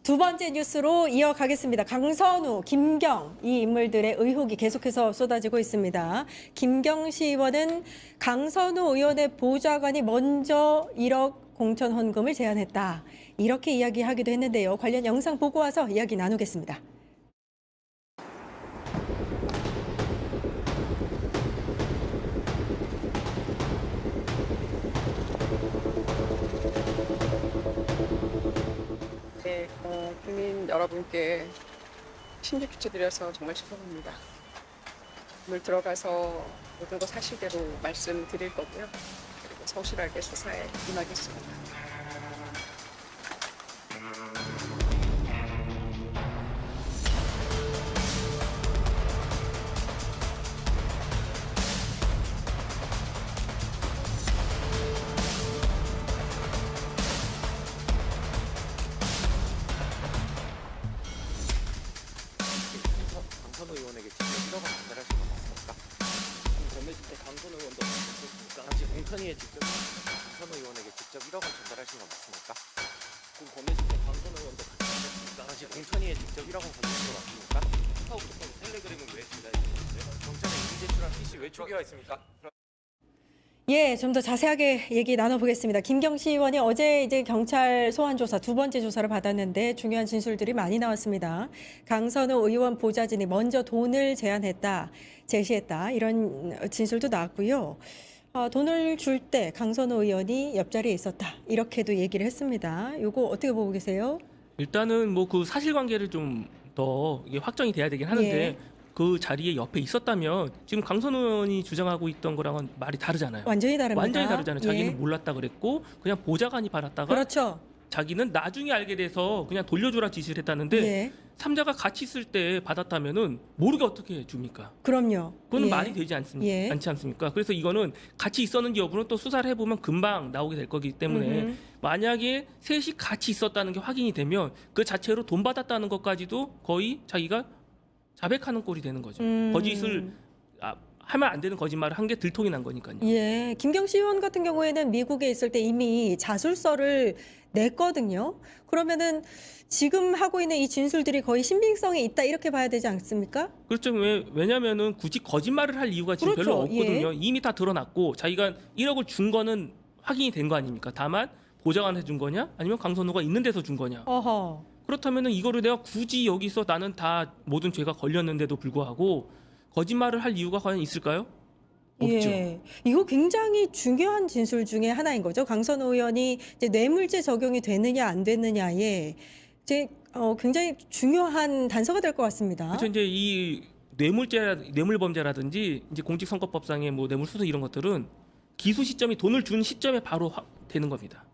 두 번째 뉴스로 이어가겠습니다. 강선우, 김경 이 인물들의 의혹이 계속해서 쏟아지고 있습니다. 김경 시의원은 강선우 의원의 보좌관이 먼저 1억 공천 헌금을 제안했다. 이렇게 이야기하기도 했는데요. 관련 영상 보고 와서 이야기 나누겠습니다. 네, 국민 여러분께 심리 끼쳐드려서 정말 죄송합니다. 오늘 들어가서 모든 거 사실대로 말씀드릴 거고요. 그리고 성실하게 수사에 임하겠습니다. 강선우 의원에게 직접 1억을 전달할 수가 없습니까? 전해질 때 강선우 의원도 없었습니까? 당시 공천위에 직접 강선우 의원에게 직접 1억을 전달하신 건 맞습니까? 그 보내실 때 강선우 의원도 같이 하셨습니까? 당시 공천위에 직접 1억을 건네신 건 맞습니까? 카카오톡하고 텔레그램은 왜 전달하셨어요? 경찰에 이미 제출한 PC 왜 초기화 했습니까? 예, 좀 더 자세하게 얘기 나눠보겠습니다. 김경 시의원이 어제 이제 경찰 소환 조사 두 번째 조사를 받았는데 중요한 진술들이 많이 나왔습니다. 강선우 의원 보좌진이 먼저 돈을 제안했다, 제시했다 이런 진술도 나왔고요. 돈을 줄 때 강선우 의원이 옆자리에 있었다 이렇게도 얘기를 했습니다. 이거 어떻게 보고 계세요? 일단은 뭐 그 사실관계를 좀 더 이게 확정이 돼야 되긴 하는데 예. 그 자리에 옆에 있었다면 지금 강선우 의원이 주장하고 있던 거랑은 말이 다르잖아요. 완전히 다릅니다. 완전히 다르잖아요. 자기는 예. 몰랐다 그랬고 그냥 보좌관이 받았다가 그렇죠. 자기는 나중에 알게 돼서 그냥 돌려주라 지시를 했다는데 예. 삼자가 같이 있을 때 받았다면은 모르게 어떻게 줍니까? 그럼요. 그건 예. 말이 되지 예. 않지 않습니까? 그래서 이거는 같이 있었는지 여부는 또 수사를 해보면 금방 나오게 될 거기 때문에 음흠. 만약에 셋이 같이 있었다는 게 확인이 되면 그 자체로 돈 받았다는 것까지도 거의 자기가 자백하는 꼴이 되는 거죠. 거짓을 하면 안 되는 거짓말을 한 게 들통이 난 거니까요. 예, 김경시 의원 같은 경우에는 미국에 있을 때 이미 자술서를 냈거든요. 그러면은 지금 하고 있는 이 진술들이 거의 신빙성이 있다 이렇게 봐야 되지 않습니까? 그렇죠. 왜냐면은 굳이 거짓말을 할 이유가 지금 그렇죠. 별로 없거든요. 예. 이미 다 드러났고 자기가 1억을 준 거는 확인이 된 거 아닙니까? 다만 보좌관한테 준 거냐 아니면 강선우가 있는 데서 준 거냐. 어허. 그렇다면은 이거를 내가 굳이 여기서 나는 다 모든 죄가 걸렸는데도 불구하고 거짓말을 할 이유가 과연 있을까요? 없죠. 예, 이거 굉장히 중요한 진술 중에 하나인 거죠. 강선우 의원이 이제 뇌물죄 적용이 되느냐 안 되느냐에 이제 굉장히 중요한 단서가 될 것 같습니다. 그렇죠. 이제 이 뇌물범죄라든지 이제 공직선거법상의 뭐 뇌물수수 이런 것들은 기수 시점이 돈을 준 시점에 바로 되는 겁니다.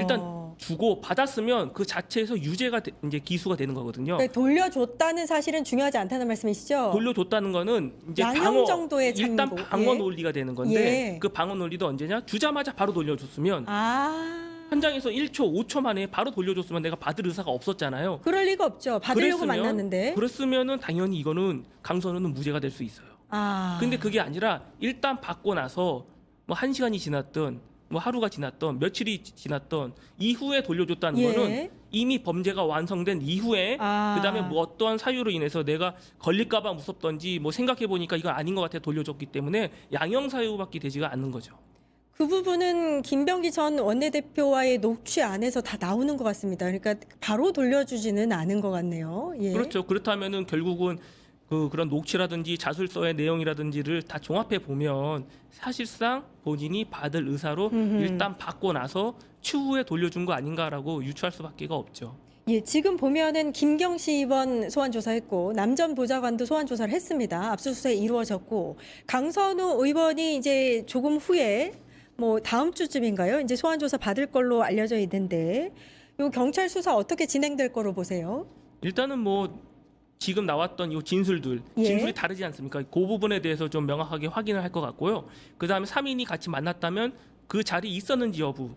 일단 주고 받았으면 그 자체에서 유죄가 이제 기수가 되는 거거든요. 그러니까 돌려줬다는 사실은 중요하지 않다는 말씀이시죠? 돌려줬다는 거는 이제 양형 정도의 일단 참고. 방어 예. 논리가 되는 건데 예. 그 방어 논리도 언제냐? 주자마자 바로 돌려줬으면 아, 현장에서 1초, 5초 만에 바로 돌려줬으면 내가 받을 의사가 없었잖아요. 그럴 리가 없죠. 받으려고 만났는데. 그랬으면은 당연히 이거는 강선우는 무죄가 될 수 있어요. 아, 근데 그게 아니라 일단 받고 나서 뭐 1시간이 지났던 뭐 하루가 지났던 며칠이 지났던 이후에 돌려줬다는 예. 거는 이미 범죄가 완성된 이후에 그다음에 뭐 어떠한 사유로 인해서 내가 걸릴까봐 무섭던지 뭐 생각해 보니까 이건 아닌 것 같아 돌려줬기 때문에 양형 사유밖에 되지가 않는 거죠. 그 부분은 김병기 전 원내대표와의 녹취 안에서 다 나오는 것 같습니다. 그러니까 바로 돌려주지는 않은 것 같네요. 예. 그렇죠. 그렇다면은 결국은 그런 녹취라든지 자술서의 내용이라든지를 다 종합해 보면 사실상 본인이 받을 의사로 일단 받고 나서 추후에 돌려준 거 아닌가라고 유추할 수밖에 없죠. 예, 지금 보면은 김경시 의원 소환 조사했고 남전 보좌관도 소환 조사를 했습니다. 압수수색이 이루어졌고 강선우 의원이 이제 조금 후에 뭐 다음 주쯤인가요? 이제 소환 조사 받을 걸로 알려져 있는데 요 경찰 수사 어떻게 진행될 거로 보세요? 일단은 뭐 지금 나왔던 이 진술이 예. 다르지 않습니까? 그 부분에 대해서 좀 명확하게 확인을 할 것 같고요. 그다음에 3인이 같이 만났다면 그 자리에 있었는지 여부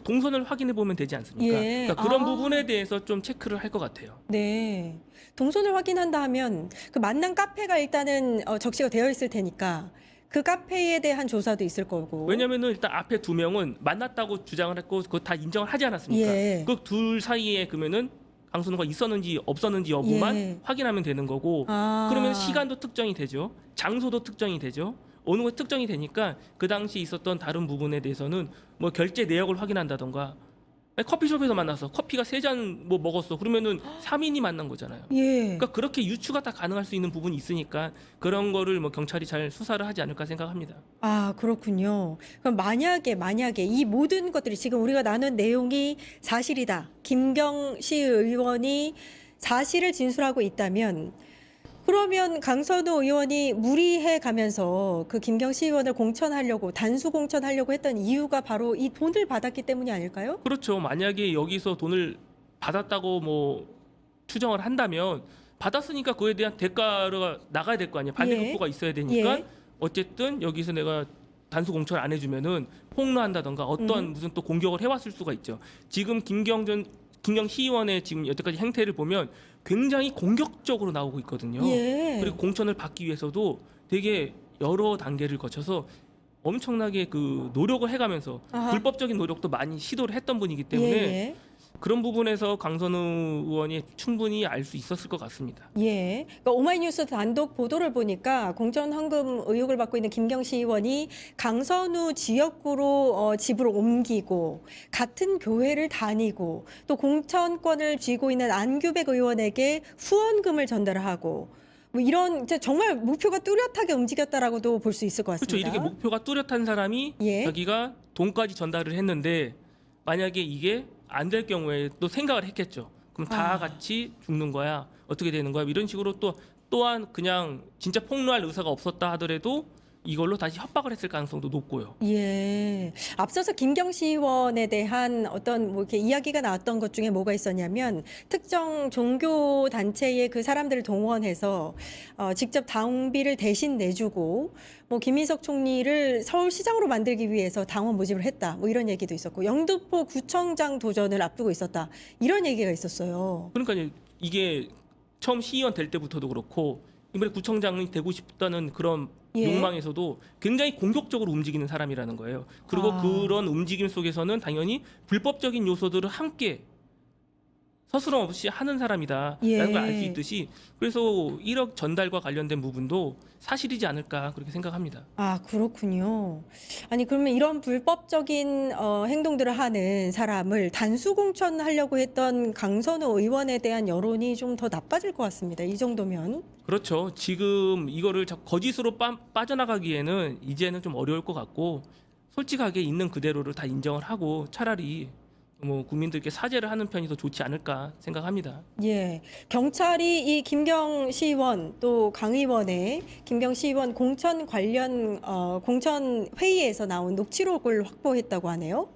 동선을 확인해 보면 되지 않습니까? 예. 그러니까 그런 아. 부분에 대해서 좀 체크를 할 것 같아요. 네. 동선을 확인한다 하면 그 만난 카페가 일단은 적시가 되어 있을 테니까 그 카페에 대한 조사도 있을 거고. 왜냐면은 일단 앞에 두 명은 만났다고 주장을 했고 그거 다 인정을 하지 않았습니까? 예. 그 둘 사이에 그러면은 강선우가 있었는지 없었는지 여부만 예. 확인하면 되는 거고 아. 그러면 시간도 특정이 되죠. 장소도 특정이 되죠. 어느 거 특정이 되니까 그 당시 있었던 다른 부분에 대해서는 뭐 결제 내역을 확인한다던가 커피숍에서 만나서 커피가 3잔 뭐 먹었어. 그러면은 3인이 만난 거잖아요. 예. 그러니까 그렇게 유추가 다 가능할 수 있는 부분이 있으니까 그런 거를 뭐 경찰이 잘 수사를 하지 않을까 생각합니다. 아, 그렇군요. 그럼 만약에 이 모든 것들이 지금 우리가 나눈 내용이 사실이다. 김경시 의원이 사실을 진술하고 있다면 그러면 강선우 의원이 무리해 가면서 그 김경시 의원을 공천하려고 단수 공천하려고 했던 이유가 바로 이 돈을 받았기 때문이 아닐까요? 그렇죠. 만약에 여기서 돈을 받았다고 뭐 추정을 한다면 받았으니까 그에 대한 대가가 나가야 될 거 아니에요. 반대급부가 있어야 되니까 예. 어쨌든 여기서 내가 단수 공천 안 해주면은 폭로한다던가 어떤 무슨 또 공격을 해왔을 수가 있죠. 지금 김경시 의원의 지금 여태까지 행태를 보면 굉장히 공격적으로 나오고 있거든요. 예. 그리고 공천을 받기 위해서도 되게 여러 단계를 거쳐서 엄청나게 그 노력을 해가면서 아하. 불법적인 노력도 많이 시도를 했던 분이기 때문에 예. 그런 부분에서 강선우 의원이 충분히 알 수 있었을 것 같습니다. 예. 그러니까 오마이뉴스 단독 보도를 보니까 공천 헌금 의혹을 받고 있는 김경시 의원이 강선우 지역구로 집을 옮기고 같은 교회를 다니고 또 공천권을 쥐고 있는 안규백 의원에게 후원금을 전달하고 뭐 이런 이제 정말 목표가 뚜렷하게 움직였다라고도 볼 수 있을 것 그렇죠. 같습니다. 이렇게 목표가 뚜렷한 사람이 예. 자기가 돈까지 전달을 했는데 만약에 이게 안 될 경우에 또 생각을 했겠죠. 그럼 다 아. 같이 죽는 거야. 어떻게 되는 거야? 이런 식으로 또한 그냥 진짜 폭로할 의사가 없었다 하더라도 이걸로 다시 협박을 했을 가능성도 높고요. 예. 앞서서 김경시 의원에 대한 어떤 뭐 이렇게 이야기가 나왔던 것 중에 뭐가 있었냐면 특정 종교 단체의 그 사람들을 동원해서 직접 당비를 대신 내주고 뭐 김인석 총리를 서울시장으로 만들기 위해서 당원 모집을 했다. 뭐 이런 얘기도 있었고 영등포 구청장 도전을 앞두고 있었다. 이런 얘기가 있었어요. 그러니까 이게 처음 시의원 될 때부터도 그렇고 이번에 구청장이 되고 싶다는 그런 예. 욕망에서도 굉장히 공격적으로 움직이는 사람이라는 거예요. 그리고 아. 그런 움직임 속에서는 당연히 불법적인 요소들을 함께 서스럼 없이 하는 사람이다라는 예. 걸 알 수 있듯이 그래서 1억 전달과 관련된 부분도 사실이지 않을까 그렇게 생각합니다. 아, 그렇군요. 아니, 그러면 이런 불법적인 행동들을 하는 사람을 단수 공천하려고 했던 강선우 의원에 대한 여론이 좀 더 나빠질 것 같습니다. 이 정도면. 그렇죠. 지금 이거를 거짓으로 빠져나가기에는 이제는 좀 어려울 것 같고 솔직하게 있는 그대로를 다 인정을 하고 차라리 뭐 국민들께 사죄를 하는 편이 더 좋지 않을까 생각합니다. 예. 경찰이 이 김경시 의원 또 강 의원의 김경시 의원 공천 관련 공천 회의에서 나온 녹취록을 확보했다고 하네요.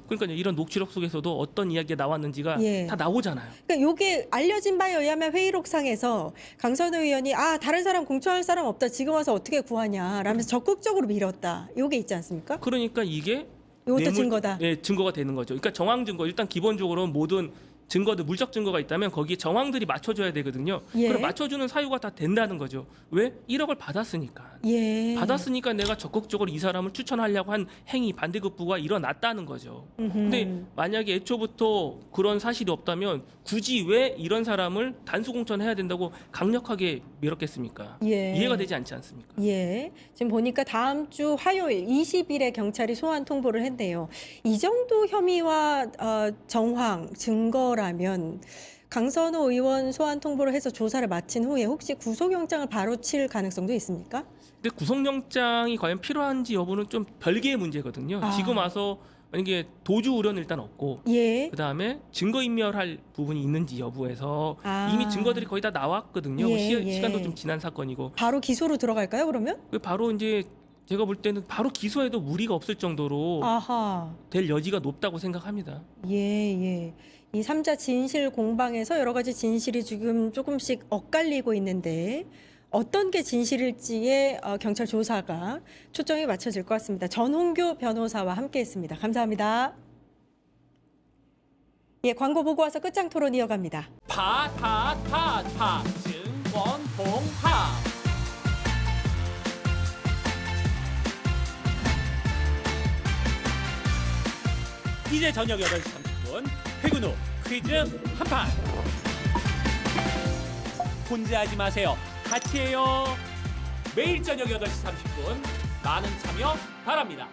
그러니까 이런 녹취록 속에서도 어떤 이야기가 나왔는지가 예. 다 나오잖아요. 그러니까 요게 알려진 바에 의하면 회의록상에서 강선우 의원이 다른 사람 공천할 사람 없다. 지금 와서 어떻게 구하냐 라면서 적극적으로 밀었다. 요게 있지 않습니까? 그러니까 이게 요것도 증거다. 네, 증거가 되는 거죠. 그러니까 정황 증거 일단 기본적으로 모든 증거들 물적 증거가 있다면 거기에 정황들이 맞춰줘야 되거든요. 예. 그럼 맞춰주는 사유가 다 된다는 거죠. 왜? 1억을 받았으니까. 예. 받았으니까 내가 적극적으로 이 사람을 추천하려고 한 행위 반대급부가 일어났다는 거죠. 근데 만약에 애초부터 그런 사실이 없다면 굳이 왜 이런 사람을 단수 공천해야 된다고 강력하게 밀었겠습니까? 예. 이해가 되지 않지 않습니까? 예. 지금 보니까 다음 주 화요일 20일에 경찰이 소환 통보를 했네요. 이 정도 혐의와 정황, 증거라면 강선우 의원 소환 통보를 해서 조사를 마친 후에 혹시 구속영장을 바로 칠 가능성도 있습니까? 근데 구속영장이 과연 필요한지 여부는 좀 별개의 문제거든요. 아. 지금 와서 만약에 도주 우려는 일단 없고 예. 그다음에 증거인멸할 부분이 있는지 여부에서 아. 이미 증거들이 거의 다 나왔거든요. 예, 시간도 예. 좀 지난 사건이고 바로 기소로 들어갈까요, 그러면? 바로 이제 제가 볼 때는 바로 기소해도 무리가 없을 정도로 아하. 될 여지가 높다고 생각합니다. 예, 예. 이 3자 진실 공방에서 여러 가지 진실이 지금 조금씩 엇갈리고 있는데 어떤 게 진실일지에 경찰 조사가 초점이 맞춰질 것 같습니다. 전홍규 변호사와 함께했습니다. 감사합니다. 예, 광고 보고 와서 끝장 토론 이어갑니다. 증권봉합 이제 저녁 8시 30분 퇴근 후 퀴즈 한판 혼자 하지 마세요. 같이 해요. 매일 저녁 8시 30분 많은 참여 바랍니다.